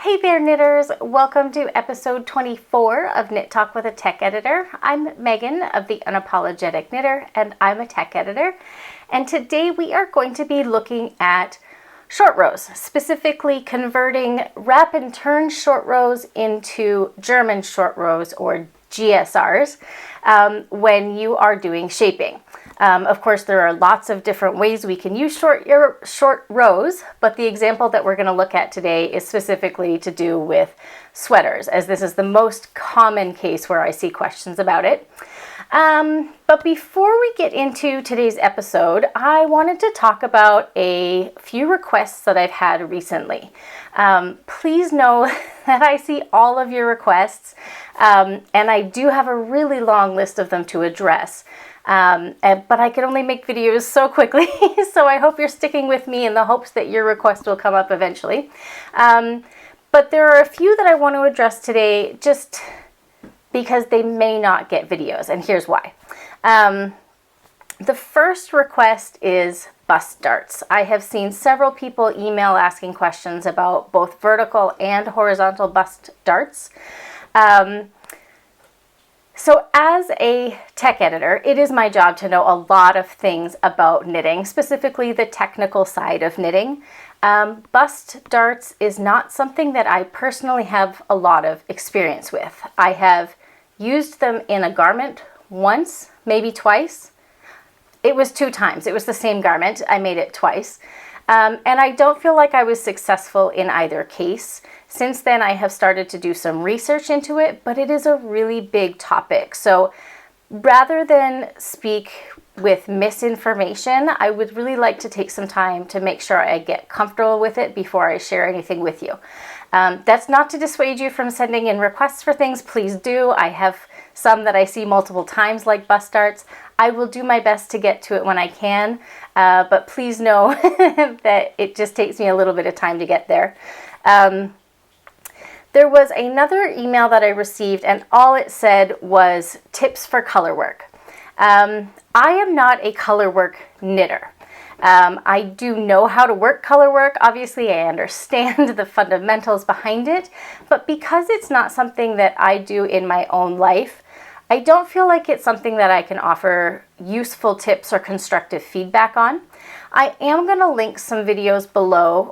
Hey there knitters, welcome to episode 24 of Knit Talk with a Tech Editor. I'm Megan of the Unapologetic Knitter and I'm a tech editor. And today we are going to be looking at short rows, specifically converting wrap and turn short rows into German short rows or GSRs when you are doing shaping. Of course, there are lots of different ways we can use short rows, but the example that we're going to look at today is specifically to do with sweaters, as this is the most common case where I see questions about it. But before we get into today's episode, I wanted to talk about a few requests that I've had recently. Please know that I see all of your requests, and I do have a really long list of them to address. But I can only make videos so quickly, so I hope you're sticking with me in the hopes that your request will come up eventually. But there are a few that I want to address today just because they may not get videos, and here's why. The first request is bust darts. I have seen several people email asking questions about both vertical and horizontal bust darts. So as a tech editor, it is my job to know a lot of things about knitting, specifically the technical side of knitting. Bust darts is not something that I personally have a lot of experience with. I have used them in a garment once, maybe twice. It was 2 times. It was the same garment. I made it twice. And I don't feel like I was successful in either case. Since then, I have started to do some research into it, but it is a really big topic. So rather than speak with misinformation, I would really like to take some time to make sure I get comfortable with it before I share anything with you. That's not to dissuade you from sending in requests for things. Please do. I have some that I see multiple times, like bust darts. I will do my best to get to it when I can, but please know that it just takes me a little bit of time to get there. There was another email that I received, and all it said was tips for colorwork. I am not a colorwork knitter. I do know how to work colorwork. Obviously, I understand the fundamentals behind it, but because it's not something that I do in my own life, I don't feel like it's something that I can offer useful tips or constructive feedback on. I am going to link some videos below,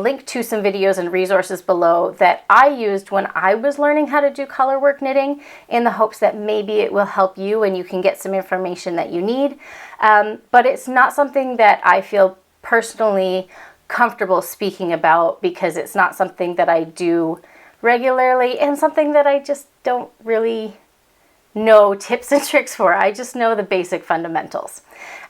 link to some videos and resources below that I used when I was learning how to do colorwork knitting, in the hopes that maybe it will help you and you can get some information that you need. But it's not something that I feel personally comfortable speaking about because it's not something that I do regularly and something that I just don't really know tips and tricks for. I just know the basic fundamentals.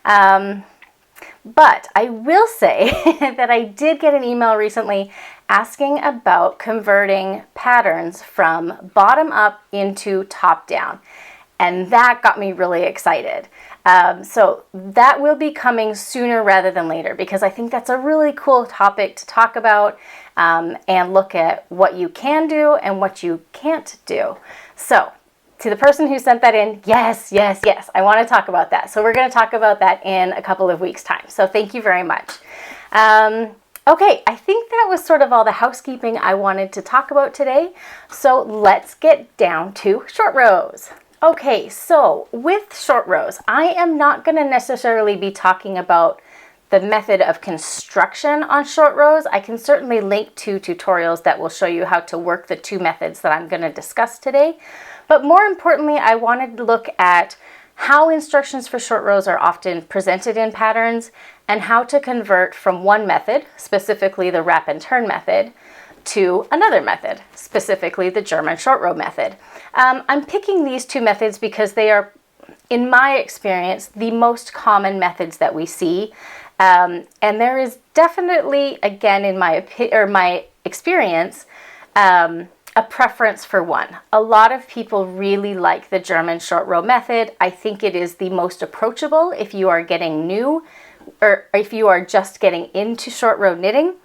But I will say that I did get an email recently asking about converting patterns from bottom up into top down. And that got me really excited. So that will be coming sooner rather than later, because I think that's a really cool topic to talk about and look at what you can do and what you can't do. So to the person who sent that in, yes, I want to talk about that. So we're going to talk about that in a couple of weeks' time. So thank you very much. Okay, I think that was sort of all the housekeeping I wanted to talk about today. So let's get down to short rows. Okay, so with short rows, I am not going to necessarily be talking about the method of construction on short rows. I can certainly link to tutorials that will show you how to work the 2 methods that I'm going to discuss today. But more importantly, I wanted to look at how instructions for short rows are often presented in patterns and how to convert from one method, specifically the wrap and turn method, to another method, specifically the German short row method. I'm picking these 2 methods because they are, in my experience, the most common methods that we see. And there is definitely, again, in my experience, a preference for one. A lot of people really like the German short row method. I think it is the most approachable if you are getting new or if you are just getting into short row knitting.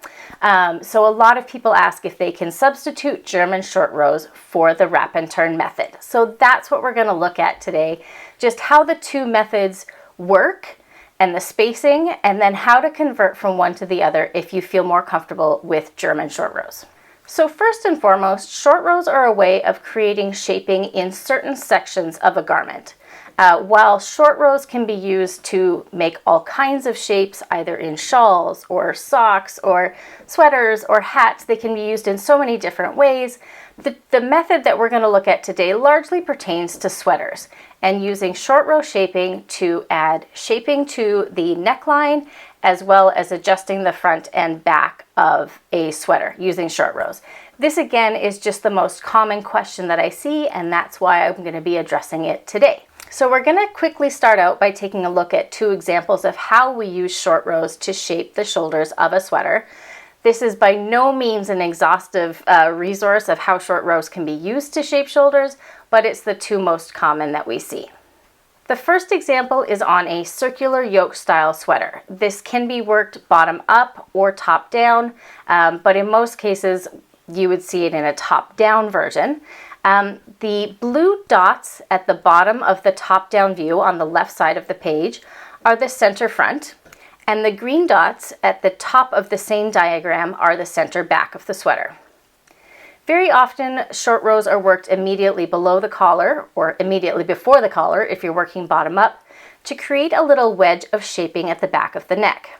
So a lot of people ask if they can substitute German short rows for the wrap and turn method. So that's what we're going to look at today, just how the 2 methods work and the spacing, and then how to convert from one to the other if you feel more comfortable with German short rows. So first and foremost, short rows are a way of creating shaping in certain sections of a garment. While short rows can be used to make all kinds of shapes, either in shawls or socks or sweaters or hats, they can be used in so many different ways. The method that we're going to look at today largely pertains to sweaters and using short row shaping to add shaping to the neckline, as well as adjusting the front and back of a sweater using short rows. This again is just the most common question that I see, and that's why I'm going to be addressing it today. So we're going to quickly start out by taking a look at two examples of how we use short rows to shape the shoulders of a sweater. This is by no means an exhaustive resource of how short rows can be used to shape shoulders, but it's the two most common that we see. The first example is on a circular yoke style sweater. This can be worked bottom up or top down, but in most cases you would see it in a top down version. The blue dots at the bottom of the top down view on the left side of the page are the center front, and the green dots at the top of the same diagram are the center back of the sweater. Very often, short rows are worked immediately below the collar or immediately before the collar if you're working bottom up to create a little wedge of shaping at the back of the neck.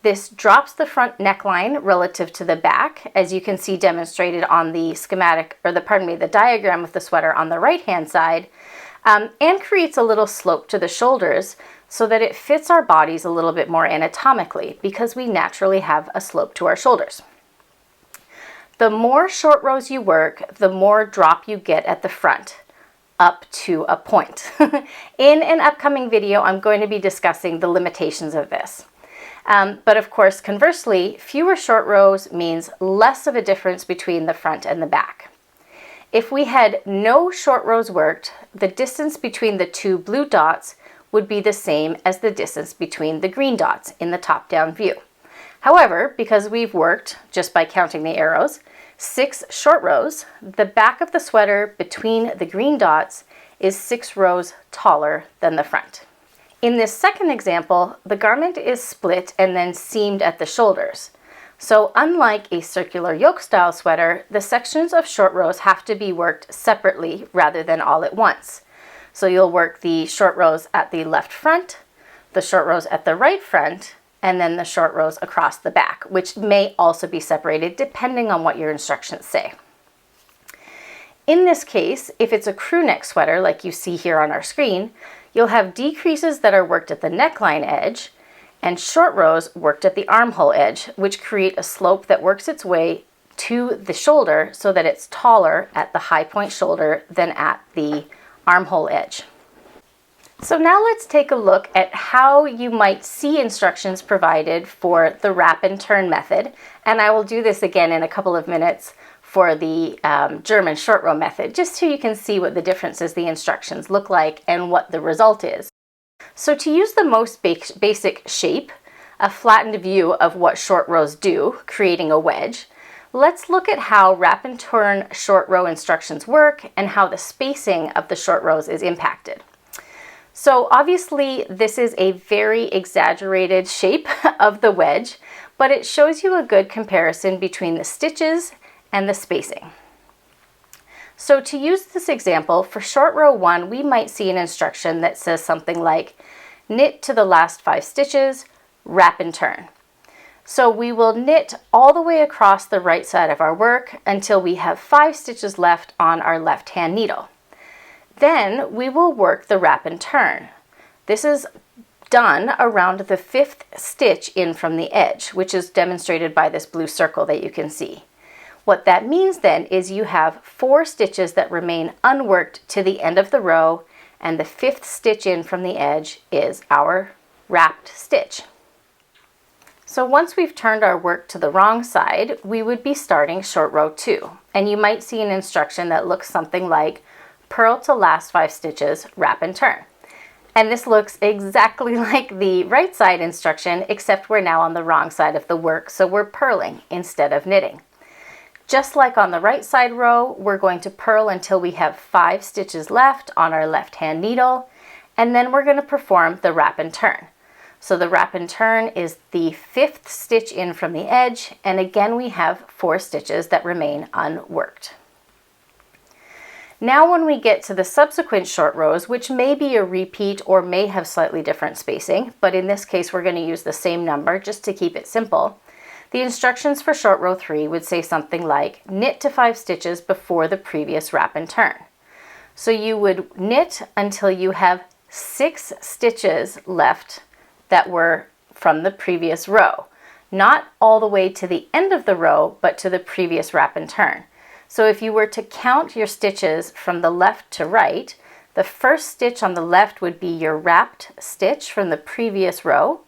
This drops the front neckline relative to the back, as you can see demonstrated on the the diagram of the sweater on the right-hand side, and creates a little slope to the shoulders so that it fits our bodies a little bit more anatomically because we naturally have a slope to our shoulders. The more short rows you work, the more drop you get at the front, up to a point. In an upcoming video, I'm going to be discussing the limitations of this. But of course, conversely, fewer short rows means less of a difference between the front and the back. If we had no short rows worked, the distance between the two blue dots would be the same as the distance between the green dots in the top-down view. However, because we've worked, just by counting the arrows, 6 short rows, the back of the sweater between the green dots is 6 rows taller than the front. In this second example, the garment is split and then seamed at the shoulders. So unlike a circular yoke style sweater, the sections of short rows have to be worked separately rather than all at once. So you'll work the short rows at the left front, the short rows at the right front, and then the short rows across the back, which may also be separated depending on what your instructions say. In this case, if it's a crew neck sweater like you see here on our screen, you'll have decreases that are worked at the neckline edge and short rows worked at the armhole edge, which create a slope that works its way to the shoulder so that it's taller at the high point shoulder than at the armhole edge. So now let's take a look at how you might see instructions provided for the wrap and turn method, and I will do this again in a couple of minutes for the German short row method, just so you can see what the differences the instructions look like and what the result is. So to use the most basic shape, a flattened view of what short rows do, creating a wedge, let's look at how wrap and turn short row instructions work and how the spacing of the short rows is impacted. So obviously this is a very exaggerated shape of the wedge, but it shows you a good comparison between the stitches and the spacing. So to use this example, for short row 1, we might see an instruction that says something like knit to the last 5 stitches, wrap and turn. So we will knit all the way across the right side of our work until we have 5 stitches left on our left hand needle. Then we will work the wrap and turn. This is done around the 5th stitch in from the edge, which is demonstrated by this blue circle that you can see. What that means then is you have 4 stitches that remain unworked to the end of the row, and the 5th stitch in from the edge is our wrapped stitch. So once we've turned our work to the wrong side, we would be starting short row 2, and you might see an instruction that looks something like purl to last 5 stitches, wrap and turn. And this looks exactly like the right side instruction, except we're now on the wrong side of the work, so we're purling instead of knitting. Just like on the right side row, we're going to purl until we have 5 stitches left on our left hand needle, and then we're going to perform the wrap and turn. So the wrap and turn is the 5th stitch in from the edge, and again we have 4 stitches that remain unworked. Now when we get to the subsequent short rows, which may be a repeat or may have slightly different spacing, but in this case we're going to use the same number just to keep it simple, the instructions for short row 3 would say something like knit to 5 stitches before the previous wrap and turn. So you would knit until you have 6 stitches left that were from the previous row. Not all the way to the end of the row, but to the previous wrap and turn. So if you were to count your stitches from the left to right, the first stitch on the left would be your wrapped stitch from the previous row,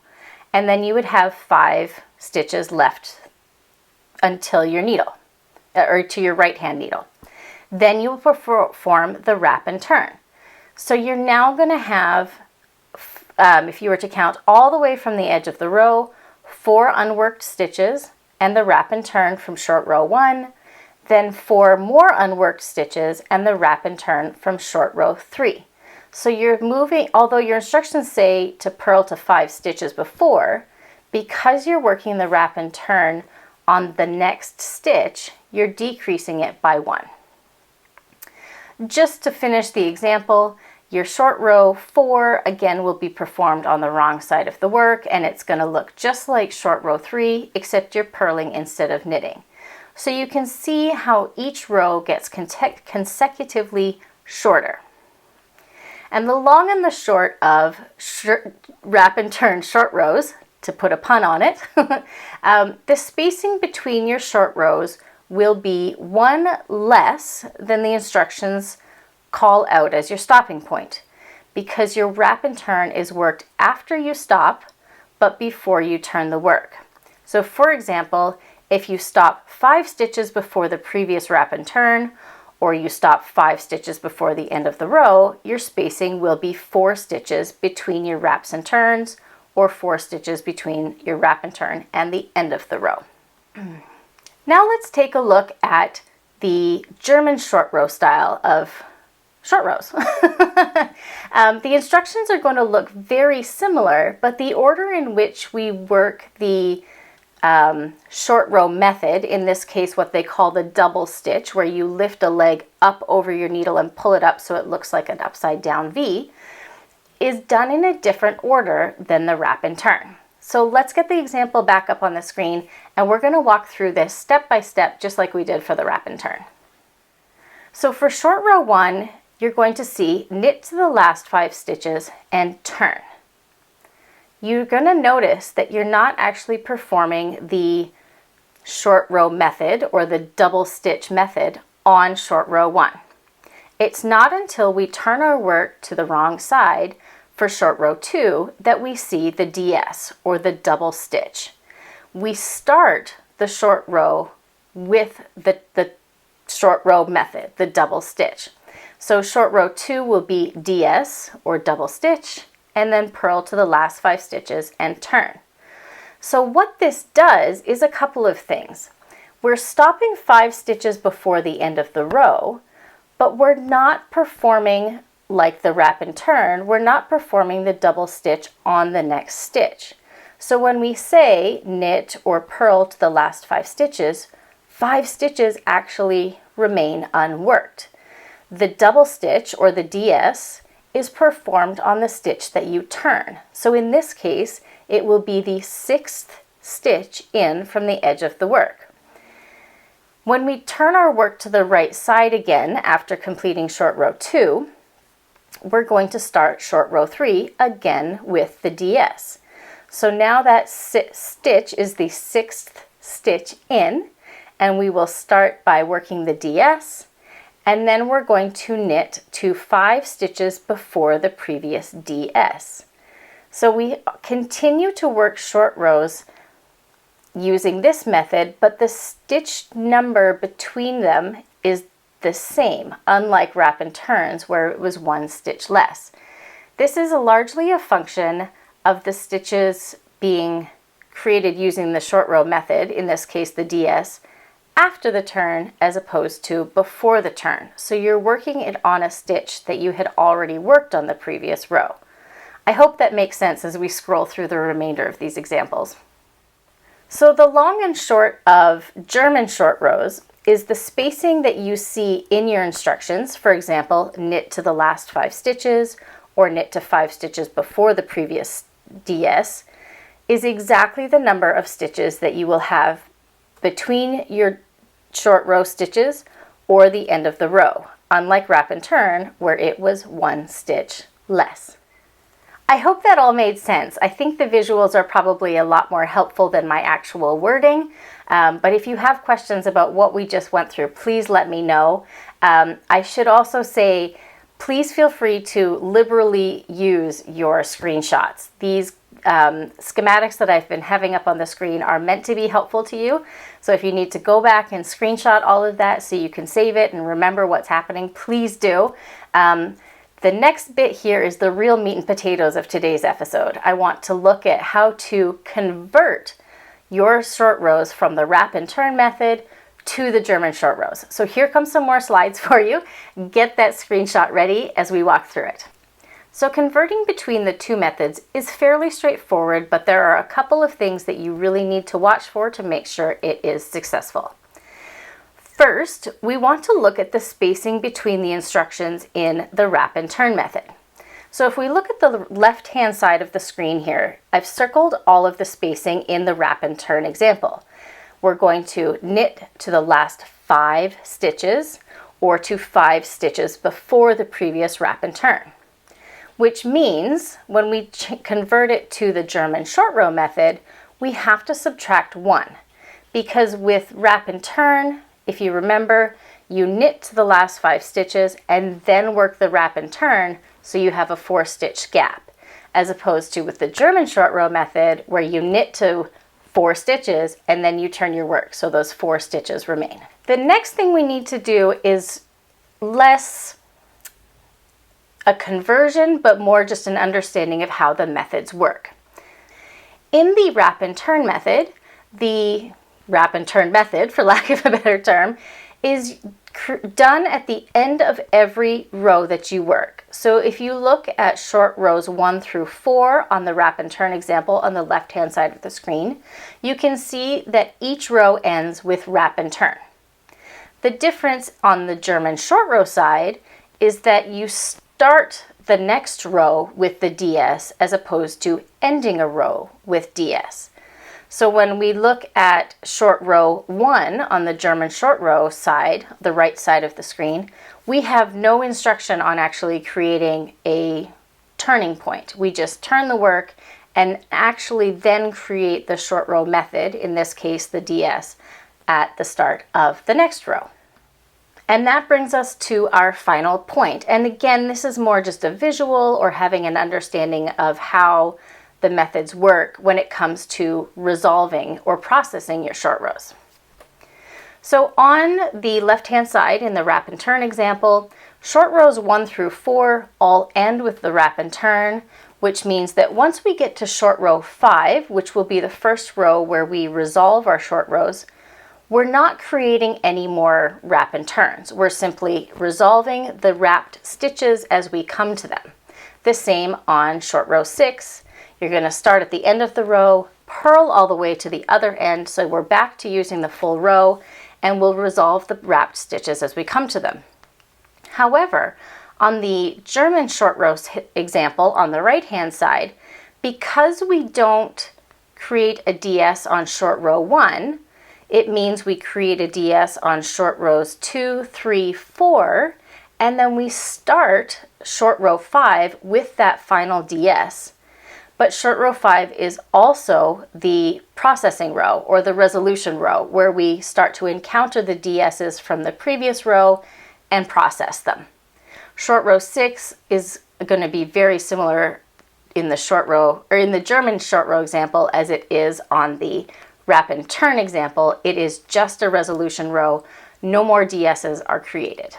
and then you would have 5 stitches left until your needle, or to your right hand needle. Then you will perform the wrap and turn. So you're now going to have, if you were to count all the way from the edge of the row, 4 unworked stitches and the wrap and turn from short row 1, then 4 more unworked stitches and the wrap and turn from short row 3. So you're moving, although your instructions say to purl to 5 stitches before, because you're working the wrap and turn on the next stitch, you're decreasing it by 1. Just to finish the example, your short row 4 again will be performed on the wrong side of the work, and it's going to look just like short row 3, except you're purling instead of knitting. So you can see how each row gets consecutively shorter. And the long and the short of wrap and turn short rows, to put a pun on it, the spacing between your short rows will be 1 less than the instructions call out as your stopping point, because your wrap and turn is worked after you stop but before you turn the work. So for example, if you stop 5 stitches before the previous wrap and turn, or you stop 5 stitches before the end of the row, your spacing will be 4 stitches between your wraps and turns, or 4 stitches between your wrap and turn and the end of the row. Now let's take a look at the German short row style of short rows. The instructions are going to look very similar, but the order in which we work the short row method, in this case what they call the double stitch, where you lift a leg up over your needle and pull it up so it looks like an upside down V, is done in a different order than the wrap and turn. So let's get the example back up on the screen, and we're going to walk through this step by step just like we did for the wrap and turn. So for short row 1, you're going to see knit to the last 5 stitches and turn. You're going to notice that you're not actually performing the short row method or the double stitch method on short row 1. It's not until we turn our work to the wrong side for short row 2 that we see the DS, or the double stitch. We start the short row with the short row method, the double stitch. So short row 2 will be DS, or double stitch, and then purl to the last 5 stitches and turn. So what this does is a couple of things. We're stopping 5 stitches before the end of the row, but we're not performing like the wrap and turn, we're not performing the double stitch on the next stitch. So when we say knit or purl to the last 5 stitches, 5 stitches actually remain unworked. The double stitch, or the DS, is performed on the stitch that you turn. So in this case, it will be the 6th stitch in from the edge of the work. When we turn our work to the right side again after completing short row 2, we're going to start short row 3 again with the DS. So now that stitch is the 6th stitch in, and we will start by working the DS, and then we're going to knit to 5 stitches before the previous DS. So we continue to work short rows using this method, but the stitch number between them is the same, unlike wrap and turns where it was 1 stitch less. This is largely a function of the stitches being created using the short row method, in this case the DS, after the turn as opposed to before the turn. So you're working it on a stitch that you had already worked on the previous row. I hope that makes sense as we scroll through the remainder of these examples. So the long and short of German short rows is the spacing that you see in your instructions. For example, knit to the last 5 stitches or knit to 5 stitches before the previous DS is exactly the number of stitches that you will have between your short row stitches or the end of the row, unlike wrap and turn where it was 1 stitch less. I hope that all made sense. I think the visuals are probably a lot more helpful than my actual wording, but if you have questions about what we just went through, please let me know. I should also say, please feel free to liberally use your screenshots. These schematics that I've been having up on the screen are meant to be helpful to you. So if you need to go back and screenshot all of that so you can save it and remember what's happening, please do. The next bit here is the real meat and potatoes of today's episode. I want to look at how to convert your short rows from the wrap and turn method to the German short rows. So here comes some more slides for you. Get that screenshot ready as we walk through it. So converting between the two methods is fairly straightforward, but there are a couple of things that you really need to watch for to make sure it is successful. First, we want to look at the spacing between the instructions in the wrap and turn method. So if we look at the left-hand side of the screen here, I've circled all of the spacing in the wrap and turn example. We're going to knit to the last 5 stitches or to 5 stitches before the previous wrap and turn, which means when we convert it to the German short row method, we have to subtract 1, because with wrap and turn, if you remember, you knit to the last 5 stitches and then work the wrap and turn, so you have a 4-stitch gap, as opposed to with the German short row method where you knit to 4 stitches and then you turn your work, so those 4 stitches remain. The next thing we need to do is less a conversion, but more just an understanding of how the methods work. In the wrap and turn method, the wrap and turn method, for lack of a better term, is done at the end of every row that you work. So if you look at short rows 1 through 4 on the wrap and turn example on the left-hand side of the screen, you can see that each row ends with wrap and turn. The difference on the German short row side is that you start the next row with the DS as opposed to ending a row with DS. So when we look at short row 1 on the German short row side, the right side of the screen, we have no instruction on actually creating a turning point. We just turn the work and actually then create the short row method, in this case the DS, at the start of the next row. And that brings us to our final point. And again, this is more just a visual or having an understanding of how the methods work when it comes to resolving or processing your short rows. So on the left-hand side in the wrap and turn example, short rows 1 through 4 all end with the wrap and turn, which means that once we get to short row 5, which will be the first row where we resolve our short rows, we're not creating any more wrap and turns. We're simply resolving the wrapped stitches as we come to them. The same on short row 6. You're going to start at the end of the row, purl all the way to the other end, so we're back to using the full row, and we'll resolve the wrapped stitches as we come to them. However, on the German short row example on the right-hand side, because we don't create a DS on short row 1, it means we create a DS on short rows 2, 3, 4, and then we start short row 5 with that final DS. But short row 5 is also the processing row or the resolution row where we start to encounter the DSs from the previous row and process them. Short row 6 is going to be very similar in the short row or in the German short row example as it is on the wrap and turn example. It is just a resolution row. No more DSs are created.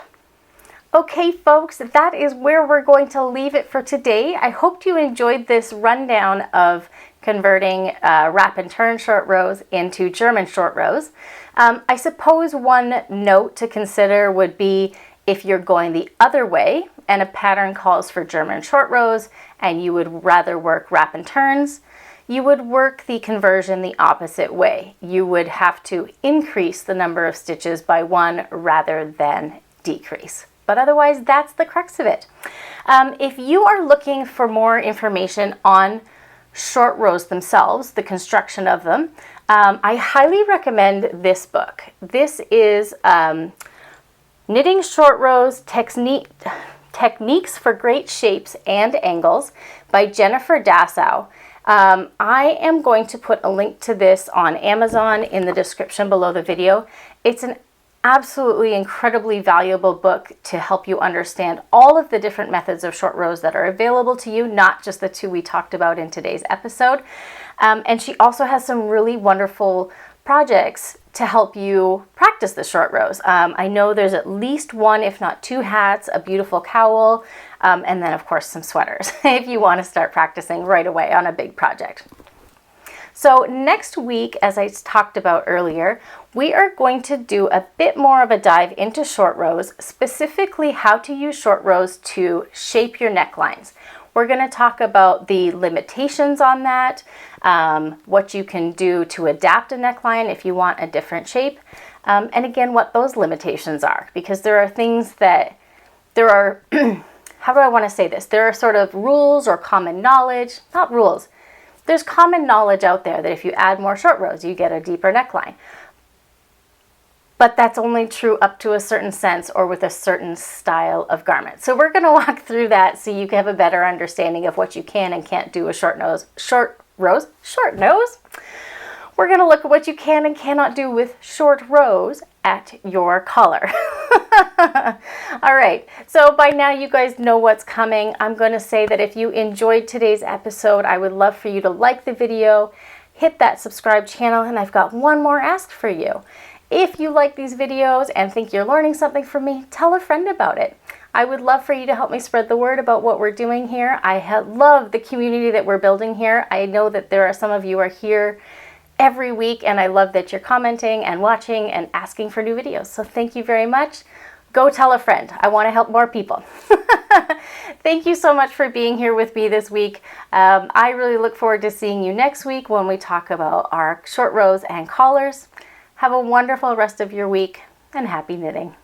Okay, folks, that is where we're going to leave it for today. I hope you enjoyed this rundown of converting wrap and turn short rows into German short rows. I suppose one note to consider would be If you're going the other way and a pattern calls for German short rows and you would rather work wrap and turns, you would work the conversion the opposite way. You would have to increase the number of stitches by 1 rather than decrease. But otherwise, that's the crux of it. If you are looking for more information on short rows themselves, the construction of them, I highly recommend this book. This is Knitting Short Rows, Techniques for Great Shapes and Angles by Jennifer Dassow. I am going to put a link to this on Amazon in the description below the video. It's an absolutely incredibly valuable book to help you understand all of the different methods of short rows that are available to you, not just the 2 we talked about in today's episode. And she also has some really wonderful projects to help you practice the short rows. I know there's at least 1, if not 2 hats, a beautiful cowl, and then of course some sweaters if you want to start practicing right away on a big project. So next week, as I talked about earlier, we are going to do a bit more of a dive into short rows, specifically how to use short rows to shape your necklines. We're going to talk about the limitations on that, what you can do to adapt a neckline if you want a different shape, and again, what those limitations are, because there are things that there are, how do I want to say this? There are sort of rules or common knowledge, not rules. There's common knowledge out there that if you add more short rows, you get a deeper neckline. But that's only true up to a certain sense or with a certain style of garment. So we're going to walk through that so you can have a better understanding of what you can and can't do with short nose. We're going to look at what you can and cannot do with short rows at your collar. All right, so by now you guys know what's coming. I'm going to say that if you enjoyed today's episode, I would love for you to like the video, hit that subscribe channel, and I've got one more ask for you. If you like these videos and think you're learning something from me, tell a friend about it. I would love for you to help me spread the word about what we're doing here. I love the community that we're building here. I know that there are some of you are here every week, and I love that you're commenting and watching and asking for new videos. So thank you very much. Go tell a friend. I want to help more people. Thank you so much for being here with me this week. I really look forward to seeing you next week when we talk about our short rows and collars. Have a wonderful rest of your week and happy knitting.